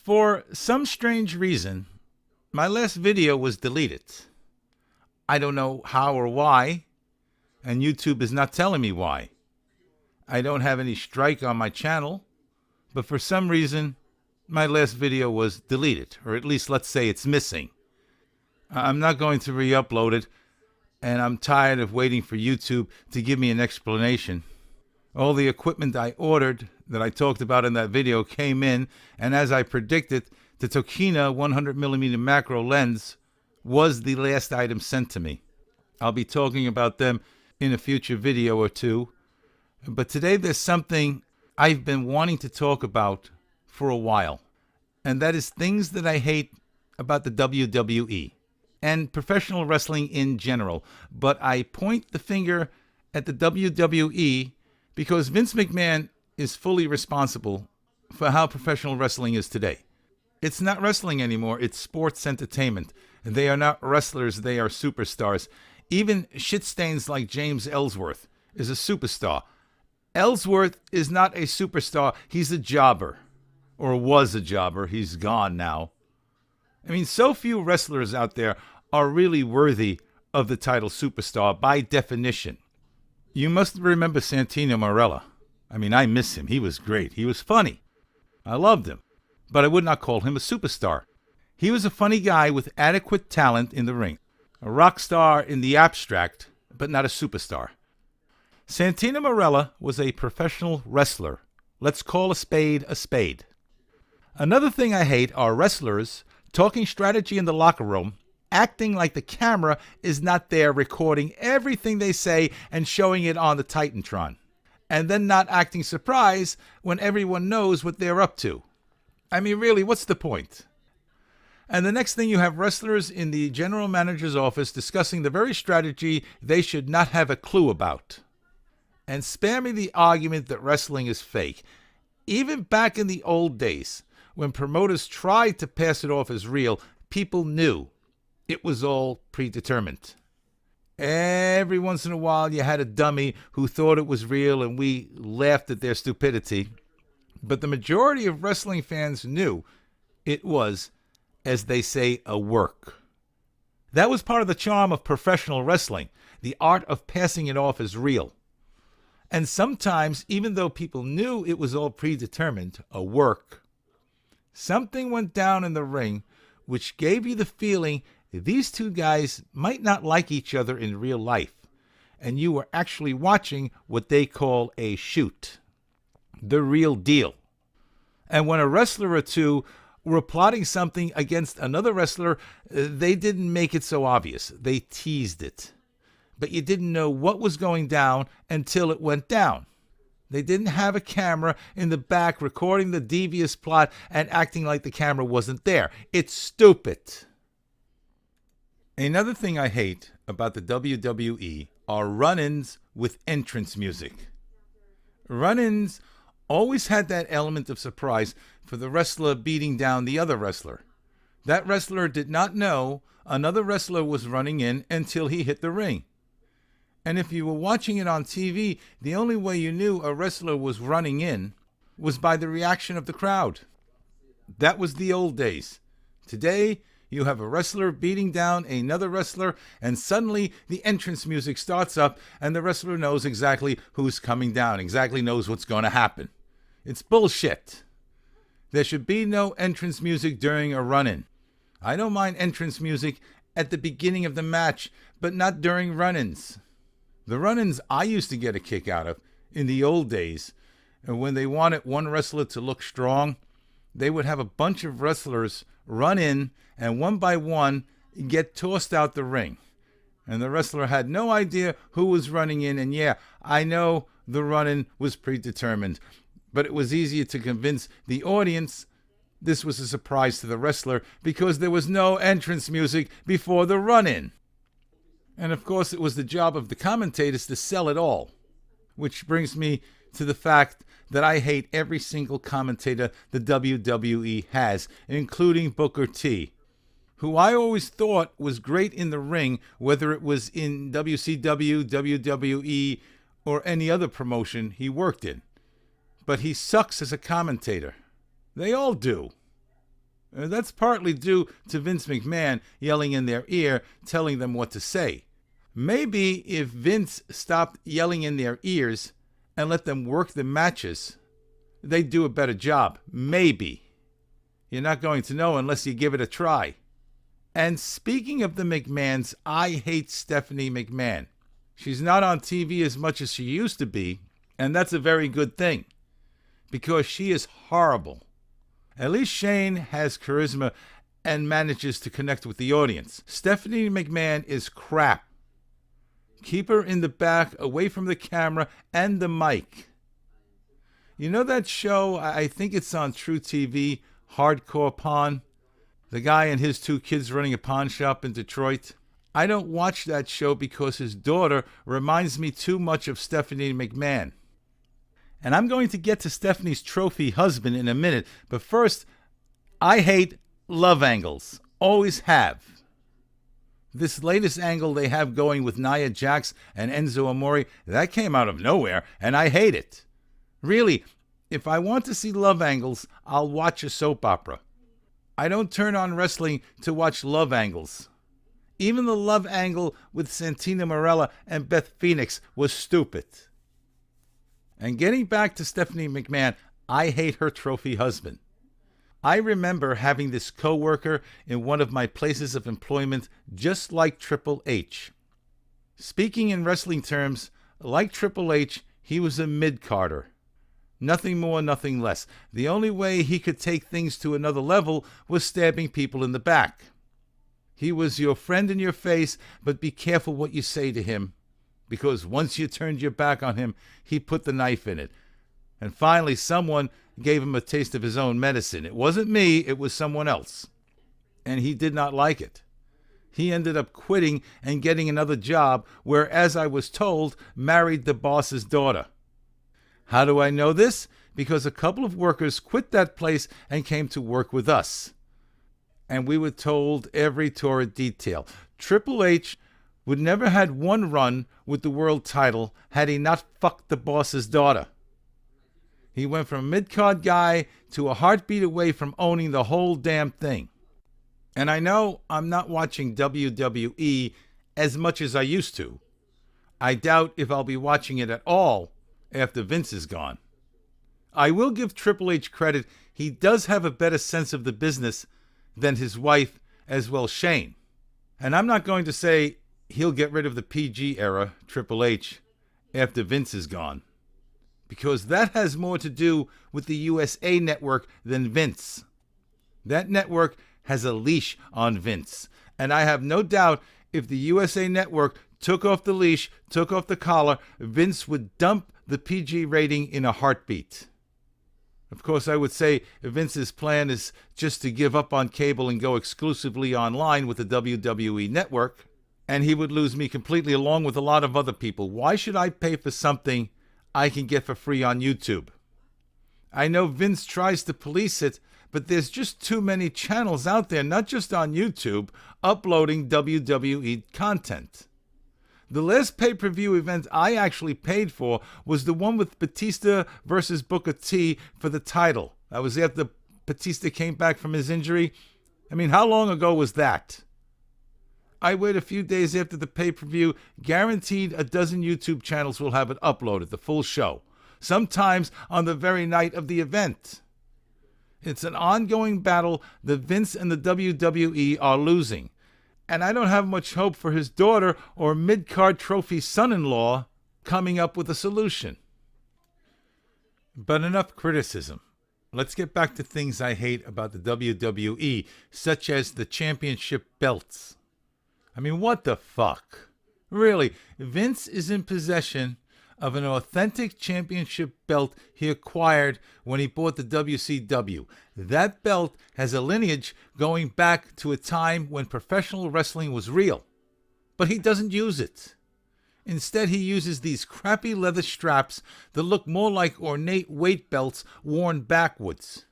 For some strange reason, my last video was deleted. I don't know how or why, and YouTube is not telling me why. I don't have any strike on my channel, but for some reason, my last video was deleted, or at least let's say it's missing. I'm not going to re-upload it, and I'm tired of waiting for YouTube to give me an explanation. All the equipment I ordered that I talked about in that video came in, and as I predicted, the Tokina 100mm macro lens was the last item sent to me. I'll be talking about them in a future video or two, but today there's something I've been wanting to talk about for a while, and that is things that I hate about the WWE and professional wrestling in general. But I point the finger at the WWE because Vince McMahon is fully responsible for how professional wrestling is today. It's not wrestling anymore, it's sports entertainment. They are not wrestlers, they are superstars. Even shitstains like James Ellsworth is a superstar. Ellsworth is not a superstar, he's a jobber. Or was a jobber, he's gone now. I mean, so few wrestlers out there are really worthy of the title superstar by definition. You must remember Santino Marella. I mean, I miss him. He was great. He was funny. I loved him. But I would not call him a superstar. He was a funny guy with adequate talent in the ring. A rock star in the abstract, but not a superstar. Santino Marella was a professional wrestler. Let's call a spade a spade. Another thing I hate are wrestlers talking strategy in the locker room, acting like the camera is not there recording everything they say and showing it on the Titantron, and then not acting surprised when everyone knows what they're up to. I mean, really, what's the point? And the next thing, you have wrestlers in the general manager's office discussing the very strategy they should not have a clue about. And spare me the argument that wrestling is fake. Even back in the old days, when promoters tried to pass it off as real, people knew it was all predetermined. Every once in a while, you had a dummy who thought it was real, and we laughed at their stupidity. But the majority of wrestling fans knew it was, as they say, a work. That was part of the charm of professional wrestling, the art of passing it off as real. And sometimes, even though people knew it was all predetermined, a work, something went down in the ring which gave you the feeling these two guys might not like each other in real life, and you were actually watching what they call a shoot, the real deal. And when a wrestler or two were plotting something against another wrestler, they didn't make it so obvious. They teased it. But you didn't know what was going down until it went down. They didn't have a camera in the back recording the devious plot and acting like the camera wasn't there. It's stupid. Another thing I hate about the WWE are run-ins with entrance music. Run-ins always had that element of surprise for the wrestler beating down the other wrestler. That wrestler did not know another wrestler was running in until he hit the ring. And if you were watching it on TV, the only way you knew a wrestler was running in was by the reaction of the crowd. That was the old days. Today, you have a wrestler beating down another wrestler, and suddenly the entrance music starts up, and the wrestler knows exactly who's coming down, exactly knows what's going to happen. It's bullshit. There should be no entrance music during a run-in. I don't mind entrance music at the beginning of the match, but not during run-ins. The run-ins I used to get a kick out of in the old days, and when they wanted one wrestler to look strong, they would have a bunch of wrestlers run in and one by one get tossed out the ring. And the wrestler had no idea who was running in, and yeah, I know the run-in was predetermined, but it was easier to convince the audience this was a surprise to the wrestler because there was no entrance music before the run-in. And of course, it was the job of the commentators to sell it all. Which brings me to the fact that I hate every single commentator the WWE has, including Booker T, who I always thought was great in the ring, whether it was in WCW, WWE, or any other promotion he worked in. But he sucks as a commentator. They all do. That's partly due to Vince McMahon yelling in their ear, telling them what to say. Maybe if Vince stopped yelling in their ears and let them work the matches, they'd do a better job. Maybe. You're not going to know unless you give it a try. And speaking of the McMahons, I hate Stephanie McMahon. She's not on TV as much as she used to be, and that's a very good thing, because she is horrible. At least Shane has charisma and manages to connect with the audience. Stephanie McMahon is crap. Keep her in the back, away from the camera and the mic. You know that show, I think it's on True TV, Hardcore Pawn? The guy and his 2 kids running a pawn shop in Detroit? I don't watch that show because his daughter reminds me too much of Stephanie McMahon. And I'm going to get to Stephanie's trophy husband in a minute, but first, I hate love angles. Always have. This latest angle they have going with Nia Jax and Enzo Amore, that came out of nowhere, and I hate it. Really, if I want to see love angles, I'll watch a soap opera. I don't turn on wrestling to watch love angles. Even the love angle with Santina Marella and Beth Phoenix was stupid. And getting back to Stephanie McMahon, I hate her trophy husband. I remember having this coworker in one of my places of employment just like Triple H. Speaking in wrestling terms, like Triple H, he was a mid-carder. Nothing more, nothing less. The only way he could take things to another level was stabbing people in the back. He was your friend in your face, but be careful what you say to him, because once you turned your back on him, he put the knife in it. And finally, someone gave him a taste of his own medicine. It wasn't me, it was someone else. And he did not like it. He ended up quitting and getting another job where, as I was told, married the boss's daughter. How do I know this? Because a couple of workers quit that place and came to work with us. And we were told every torrid detail. Triple H would never had one run with the world title had he not fucked the boss's daughter. He went from a mid-card guy to a heartbeat away from owning the whole damn thing. And I know I'm not watching WWE as much as I used to. I doubt if I'll be watching it at all after Vince is gone. I will give Triple H credit. He does have a better sense of the business than his wife, as well Shane. And I'm not going to say he'll get rid of the PG era, Triple H, after Vince is gone, because that has more to do with the USA Network than Vince. That network has a leash on Vince, and I have no doubt if the USA Network took off the leash, took off the collar, Vince would dump the PG rating in a heartbeat. Of course, I would say Vince's plan is just to give up on cable and go exclusively online with the WWE Network, and he would lose me completely along with a lot of other people. Why should I pay for something I can get for free on YouTube? I know Vince tries to police it, but there's just too many channels out there, not just on YouTube, uploading WWE content. The last pay-per-view event I actually paid for was the one with Batista versus Booker T for the title. That was after Batista came back from his injury. I mean, how long ago was that? I wait a few days after the pay-per-view, guaranteed a dozen YouTube channels will have it uploaded, the full show, sometimes on the very night of the event. It's an ongoing battle that Vince and the WWE are losing. And I don't have much hope for his daughter or mid-card trophy son-in-law coming up with a solution. But enough criticism. Let's get back to things I hate about the WWE, such as the championship belts. I mean, what the fuck? Really, Vince is in possession of an authentic championship belt he acquired when he bought the WCW. That belt has a lineage going back to a time when professional wrestling was real. But he doesn't use it. Instead, he uses these crappy leather straps that look more like ornate weight belts worn backwards.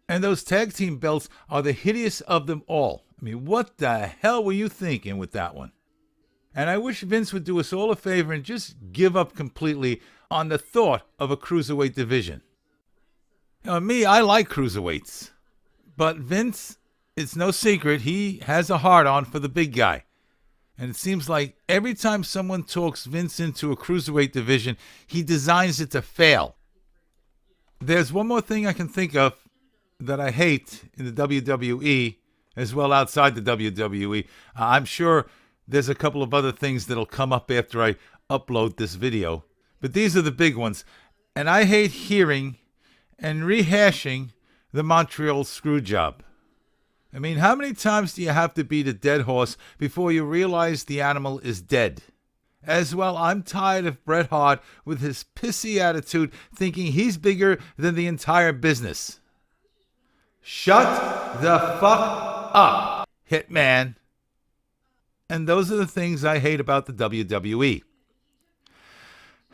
And those tag team belts are the hideous of them all. I mean, what the hell were you thinking with that one? And I wish Vince would do us all a favor and just give up completely on the thought of a cruiserweight division. Me, I like cruiserweights. But Vince, it's no secret, he has a hard-on for the big guy. And it seems like every time someone talks Vince into a cruiserweight division, he designs it to fail. There's one more thing I can think of that I hate in the WWE, as well outside the WWE. I'm sure there's a couple of other things that'll come up after I upload this video. But these are the big ones. And I hate hearing and rehashing the Montreal Screwjob. I mean, how many times do you have to beat a dead horse before you realize the animal is dead? As well, I'm tired of Bret Hart with his pissy attitude thinking he's bigger than the entire business. Shut the fuck up, Hitman. And those are the things I hate about the WWE.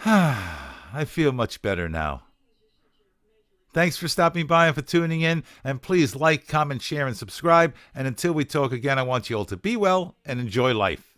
I feel much better now. Thanks for stopping by and for tuning in. And please like, comment, share, and subscribe. And until we talk again, I want you all to be well and enjoy life.